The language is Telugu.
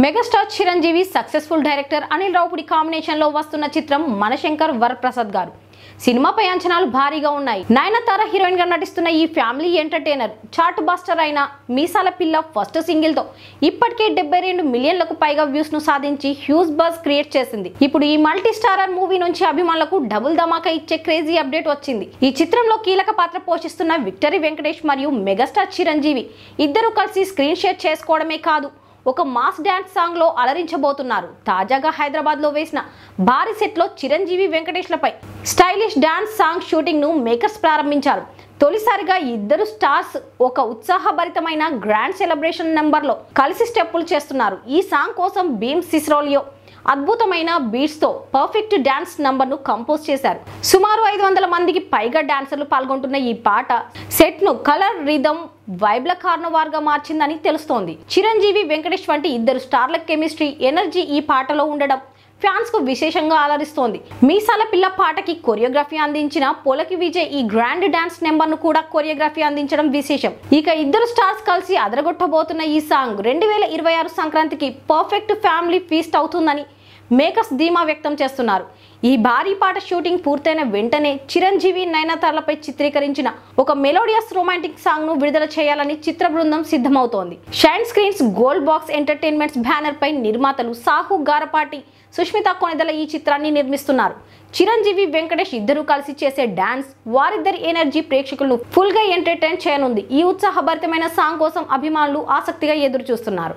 Megastar Chiranjeevi successful director Anil Ravipudi combination లో వస్తున్న చిత్రం మనశంకర్ వరప్రసాద్ గారు. సినిమాపై అంచనాలు భారీగా ఉన్నాయి. నయనతార హీరోయిన్ గా నటిస్తున్న ఈ ఫ్యామిలీ ఎంటర్టైనర్ చార్ట్ బాస్టర్ అయిన మీసాల పిల్ల ఫస్ట్ సింగిల్ తో ఇప్పటికే 72 మిలియన్లకు పైగా వ్యూస్ ను సాధించి హ్యూజ్ బజ్ క్రియేట్ చేసింది. ఇప్పుడు ఈ మల్టీ స్టారర్ మూవీ నుంచి అభిమానులకు డబుల్ ధమాకా ఇచ్చే క్రేజీ అప్డేట్ వచ్చింది. ఈ చిత్రంలో కీలక పాత్ర పోషిస్తున్న విక్టరీ వెంకటేష్ మరియు మెగాస్టార్ చిరంజీవి ఇద్దరు కలిసి స్క్రీన్ షేర్ చేసుకోవడమే కాదు, ఒక మాస్ డాన్స్ సాంగ్ లో అలరించబోతున్నారు. తాజాగా హైదరాబాద్ లో వేసిన భారీ సెట్ లో చిరంజీవి వెంకటేష్లపై స్టైలిష్ డాన్స్ సాంగ్ షూటింగ్ ను మేకర్స్ ప్రారంభించారు. తొలిసారిగా ఇద్దరు స్టార్స్ ఒక ఉత్సాహభరితమైన గ్రాండ్ సెలబ్రేషన్ నెంబర్ లో కలిసి స్టెప్పులు చేస్తున్నారు. ఈ సాంగ్ కోసం భీమ్ సిస్రోలియో అద్భుతమైన బీట్స్ తో పర్ఫెక్ట్ డాన్స్ నంబర్ ను కంపోజ్ చేశారు. సుమారు 500 మందికి పైగా డాన్సర్లు పాల్గొంటున్న ఈ పాట సెట్ ను కలర్, రిథమ్, వైబ్ల కార్నవార్ గా మార్చిందని తెలుస్తోంది. చిరంజీవి వెంకటేష్ వంటి ఇద్దరు స్టార్ల కెమిస్ట్రీ, ఎనర్జీ ఈ పాటలో ఉండడం ఫ్యాన్స్ కు విశేషంగా అలరిస్తోంది. మీసాల పిల్ల పాటకి కొరియోగ్రఫీ అందించిన పోలకి విజయ్ ఈ గ్రాండ్ డాన్స్ నెంబర్ ను కూడా కొరియోగ్రఫీ అందించడం విశేషం. ఇక ఇద్దరు స్టార్స్ కలిసి అదరగొట్టబోతున్న ఈ సాంగ్ 2026 సంక్రాంతికి పర్ఫెక్ట్ ఫ్యామిలీ ఫీస్ట్ అవుతుందని మేకర్స్ ధీమా వ్యక్తం చేస్తున్నారు. ఈ భారీ పాట షూటింగ్ పూర్తయిన వెంటనే చిరంజీవి, నయనతారలపై చిత్రీకరించిన ఒక మెలోడియస్ రొమాంటిక్ సాంగ్ ను విడుదల చేయాలని చిత్ర బృందం సిద్ధమవుతోంది. Shine Screens Gold Box Entertainments banner పై నిర్మాతలు సాహు గారపాటి, సుష్మిత కొనిదల ఈ చిత్రాన్ని నిర్మిస్తున్నారు. చిరంజీవి, వెంకటేష్ ఇద్దరు కలిసి చేసే డాన్స్, వారిద్దరి ఎనర్జీ ప్రేక్షకులను ఫుల్ గా ఎంటర్టైన్ చేయనుంది. ఈ ఉత్సాహభరితమైన సాంగ్ కోసం అభిమానులు ఆసక్తిగా ఎదురు చూస్తున్నారు.